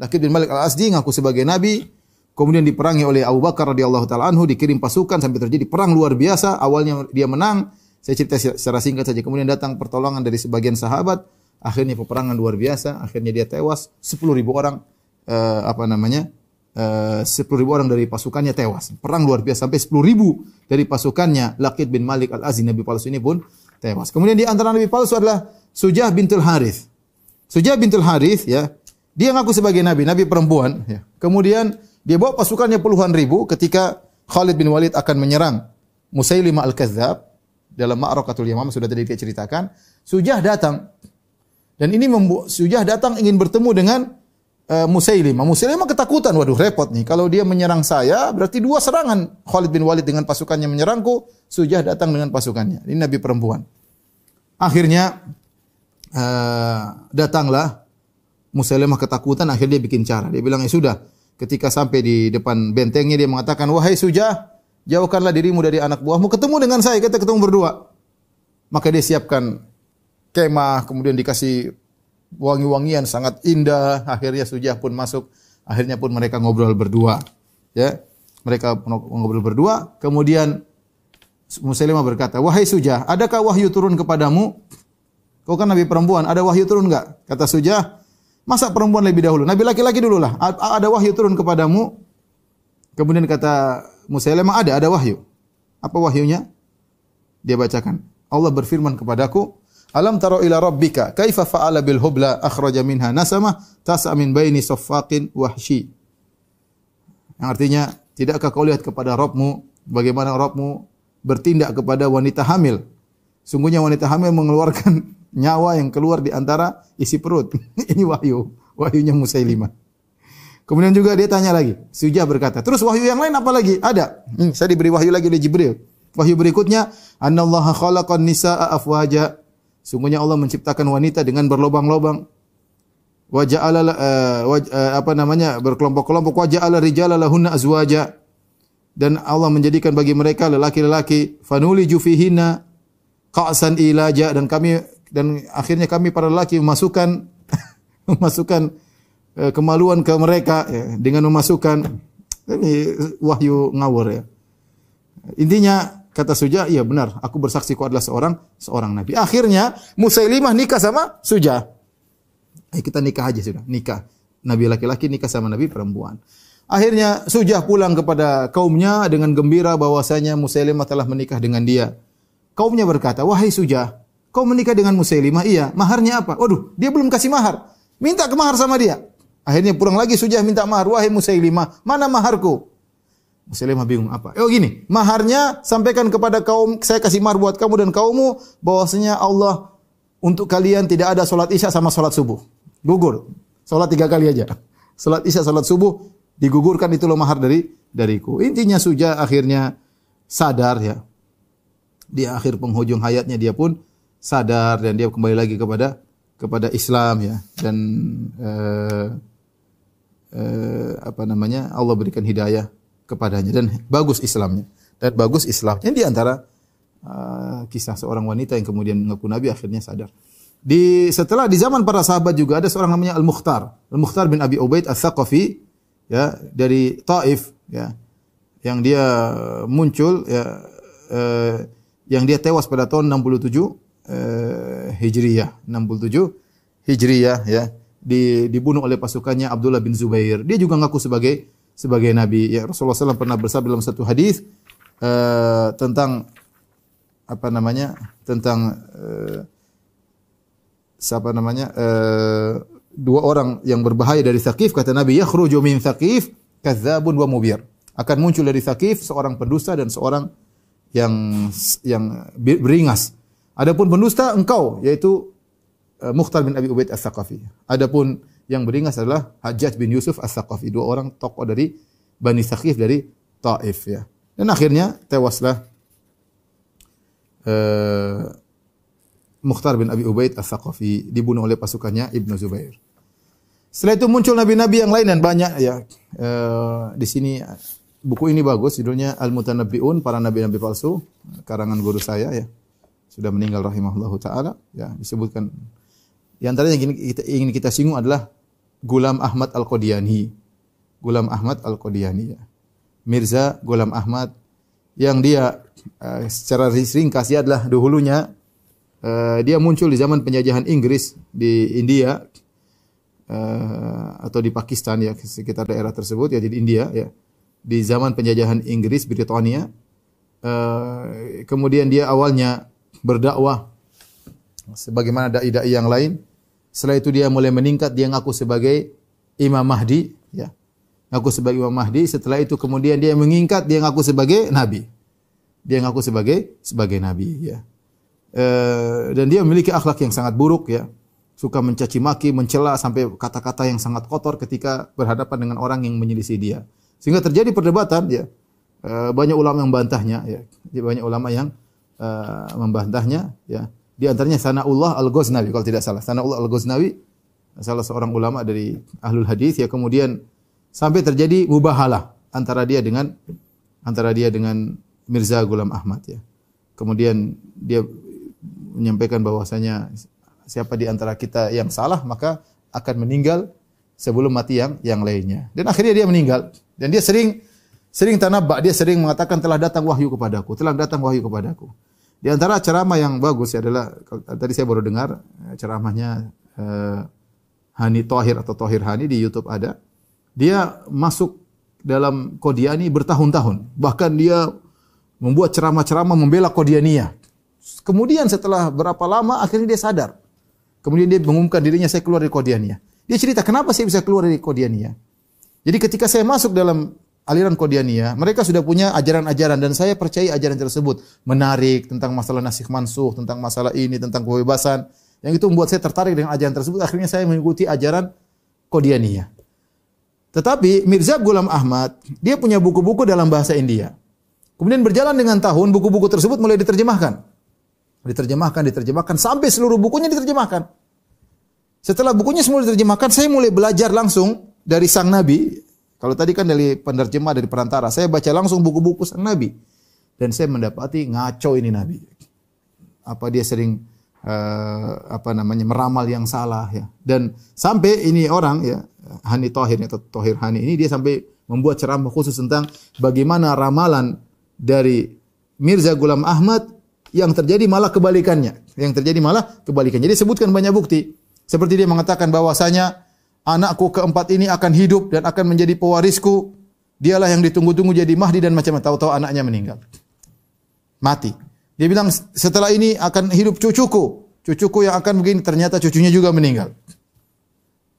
Laqid bin Malik Al-Asdi ngaku sebagai nabi, kemudian diperangi oleh Abu Bakar radhiyallahu taala anhu, dikirim pasukan sampai terjadi perang luar biasa. Awalnya dia menang, saya cerita secara singkat saja. Kemudian datang pertolongan dari sebagian sahabat, akhirnya peperangan luar biasa, akhirnya dia tewas, 10.000 orang 10.000 orang dari pasukannya tewas. Perang luar biasa sampai 10.000 dari pasukannya Laqid bin Malik Al-Azdi, nabi palsu ini pun tewas. Kemudian di antara nabi palsu adalah Sujah bintul Harith. Sujah bintul Harith ya, dia ngaku sebagai nabi, nabi perempuan ya. Kemudian dia bawa pasukannya puluhan ribu ketika Khalid bin Walid akan menyerang Musailimah Al-Kadzdzab dalam Ma'rakatul Yamamah, sudah tadi dia ceritakan. Sujah datang. Dan ini Sujah datang ingin bertemu dengan Musailimah. Musailimah ketakutan, waduh repot nih. Kalau dia menyerang saya, berarti dua serangan. Khalid bin Walid dengan pasukannya menyerangku, Sujah datang dengan pasukannya. Ini nabi perempuan. Akhirnya datanglah Musailimah ketakutan, akhirnya dia bikin cara. Dia bilang, ya sudah, ketika sampai di depan bentengnya dia mengatakan, wahai Sujah, jauhkanlah dirimu dari anak buahmu, ketemu dengan saya, kita ketemu berdua. Maka dia siapkan kemah, kemudian dikasih wangi-wangian sangat indah. Akhirnya Sujah pun masuk, akhirnya pun mereka ngobrol berdua. Ya, mereka ngobrol berdua. Kemudian Musailimah berkata, wahai Sujah, adakah wahyu turun kepadamu? Kau kan nabi perempuan, ada wahyu turun enggak? Kata Sujah, masa perempuan lebih dahulu? Nabi laki-laki dululah. Ada wahyu turun kepadamu? Kemudian kata Musailimah, ada wahyu. Apa wahyunya? Dia bacakan. Allah berfirman kepadaku, alam taro ila rabbika kaifa fa'ala bil hubla akhraja minha nasamah tas'a min baini saffaqin wahshi. Yang artinya, tidakkah kau lihat kepada Rabbmu bagaimana Rabbmu bertindak kepada wanita hamil? Sungguhnya wanita hamil mengeluarkan nyawa yang keluar di antara isi perut. Ini wahyunya Musailimah. Kemudian juga dia tanya lagi. Sujah berkata, terus wahyu yang lain apa lagi? Ada. Saya diberi wahyu lagi oleh Jibril. Wahyu berikutnya, annallaha khalaqan nisaa afwaja. Sungguhnya Allah menciptakan wanita dengan berlobang-lobang. Wa ja'ala berkelompok-kelompok, wa ja'ala rijala lahunna azwaja. Dan Allah menjadikan bagi mereka lelaki-lelaki, fanuliju fihinna qa'san ilaja, dan akhirnya kami para lelaki memasukkan kemaluan ke mereka ya, dengan memasukkan, ini wahyu ngawur ya. Intinya kata Sujah, iya benar, aku bersaksi kau adalah seorang nabi. Akhirnya Musailimah nikah sama Sujah. Kita nikah aja sudah, nikah. Nabi laki-laki nikah sama nabi perempuan. Akhirnya Sujah pulang kepada kaumnya dengan gembira bahwasanya Musailimah telah menikah dengan dia. Kaumnya berkata, wahai Sujah, kau menikah dengan Musailimah? Iya. Maharnya apa? Waduh, dia belum kasih mahar. Minta ke mahar sama dia. Akhirnya pulang lagi Sujah minta mahar. Wahai Musailimah, mana maharku? Musailimah bingung apa? Gini, maharnya sampaikan kepada kaum, saya kasih mahar buat kamu dan kaummu, bahwasanya Allah untuk kalian tidak ada salat Isya sama salat subuh. Gugur. Salat 3 kali aja. Salat Isya, salat subuh digugurkan, itu loh mahar dariku. Intinya Sujah akhirnya sadar ya. Di akhir penghujung hayatnya dia pun sadar dan dia kembali lagi kepada Islam ya, dan Allah berikan hidayah kepadanya dan bagus Islamnya. Dan bagus Islamnya di antara kisah seorang wanita yang kemudian mengaku nabi akhirnya sadar. Setelah di zaman para sahabat juga ada seorang namanya Al-Mukhtar bin Abi Ubaid Ats-Tsaqafi ya, dari Taif ya, yang dia muncul ya, yang dia tewas pada tahun 67 Hijriyah, 67 Hijriyah ya, dibunuh oleh pasukannya Abdullah bin Zubair. Dia juga ngaku sebagai nabi. Ya, Rasulullah SAW pernah bersabda dalam satu hadis tentang dua orang yang berbahaya dari Tsaqif, kata Nabi, yakhruju min Tsaqif kadzdzabun wa mubir. Akan muncul dari Tsaqif seorang pendusta dan seorang yang beringas. Adapun pendusta engkau, yaitu Mukhtar bin Abi Ubaid Ats-Tsaqafi. Adapun yang beringas adalah Hajjaj bin Yusuf Ats-Tsaqafi, dua orang tokoh dari Bani Tsaqif dari Taif ya. Dan akhirnya tewaslah Mukhtar bin Abi Ubaid Ats-Tsaqafi, dibunuh oleh pasukannya Ibnu Zubair. Setelah itu muncul nabi-nabi yang lain dan banyak ya. Di sini buku ini bagus, judulnya Al-Mutanabbi'un, para nabi-nabi palsu, karangan guru saya ya. Sudah meninggal rahimahullahu taala ya, disebutkan di antaranya yang ingin kita singgung adalah Ghulam Ahmad Al-Qadiani. Ghulam Ahmad Al-Qadiani, ya. Mirza Ghulam Ahmad yang dia secara ringkas dia adalah dahulunya dia muncul di zaman penjajahan Inggris di India atau di Pakistan, ya, sekitar daerah tersebut, ya, di India, ya. Di zaman penjajahan Inggris Britania. Kemudian dia awalnya berdakwah sebagaimana dai-dai yang lain. Setelah itu dia mulai meningkat, dia ngaku sebagai Imam Mahdi, ya. Ngaku sebagai Imam Mahdi. Setelah itu kemudian dia meningkat, dia ngaku sebagai nabi. Dia ngaku sebagai nabi, ya. Dan dia memiliki akhlak yang sangat buruk, ya. Suka mencaci maki, mencela sampai kata-kata yang sangat kotor ketika berhadapan dengan orang yang menyelisih dia. Sehingga terjadi perdebatan, ya. Banyak ulama yang membantahnya, ya. Banyak ulama yang membantahnya, ya. Di antaranya Sanaullah Al-Ghaznawi kalau tidak salah. Sanaullah Al-Ghaznawi salah seorang ulama dari Ahlul Hadis, ya. Kemudian sampai terjadi mubahalah antara dia dengan Mirza Ghulam Ahmad, ya. Kemudian dia menyampaikan bahwasanya siapa di antara kita yang salah maka akan meninggal sebelum mati yang lainnya. Dan akhirnya dia meninggal. Dan dia sering tanabba, dia sering mengatakan telah datang wahyu kepadaku, telah datang wahyu kepadaku. Di antara ceramah yang bagus adalah tadi saya baru dengar ceramahnya Hani Thohir atau Thohir Hani di YouTube ada. Dia masuk dalam Qadiani bertahun-tahun. Bahkan dia membuat ceramah-ceramah membela Qadianiyah. Kemudian setelah berapa lama akhirnya dia sadar. Kemudian dia mengumumkan dirinya, saya keluar dari Qadianiyah. Dia cerita, kenapa saya bisa keluar dari Qadianiyah? Jadi ketika saya masuk dalam aliran Qadianiyah, mereka sudah punya ajaran-ajaran dan saya percaya ajaran tersebut menarik tentang masalah nasikh mansukh, tentang masalah ini, tentang kebebasan. Yang itu membuat saya tertarik dengan ajaran tersebut. Akhirnya saya mengikuti ajaran Qadianiyah. Tetapi Mirza Ghulam Ahmad, dia punya buku-buku dalam bahasa India. Kemudian berjalan dengan tahun, buku-buku tersebut mulai diterjemahkan. Diterjemahkan sampai seluruh bukunya diterjemahkan. Setelah bukunya semua diterjemahkan, saya mulai belajar langsung dari sang nabi. Kalau tadi kan dari penerjemah, dari perantara, saya baca langsung buku-buku sang nabi. Dan saya mendapati ngaco ini nabi. Apa dia sering meramal yang salah, ya. Dan sampai ini orang, ya, Hani Thohir atau Thohir Hani ini dia sampai membuat ceramah khusus tentang bagaimana ramalan dari Mirza Ghulam Ahmad yang terjadi malah kebalikannya. Jadi sebutkan banyak bukti. Seperti dia mengatakan bahwasanya anakku keempat ini akan hidup dan akan menjadi pewarisku. Dialah yang ditunggu-tunggu jadi Mahdi dan macam-macam. Tahu-tahu anaknya meninggal. Mati. Dia bilang setelah ini akan hidup cucuku. Cucuku yang akan begini, ternyata cucunya juga meninggal.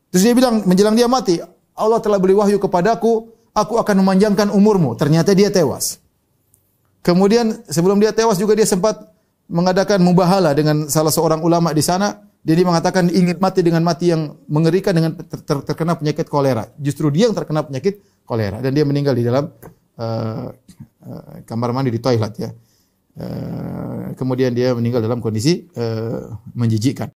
Terus dia bilang menjelang dia mati, Allah telah beri wahyu kepadaku, aku akan memanjangkan umurmu. Ternyata dia tewas. Kemudian sebelum dia tewas juga dia sempat mengadakan mubahala dengan salah seorang ulama di sana. Dia mengatakan ingin mati dengan mati yang mengerikan dengan terkena penyakit kolera. Justru dia yang terkena penyakit kolera dan dia meninggal di dalam kamar mandi di toilet, ya. Kemudian dia meninggal dalam kondisi menjijikkan.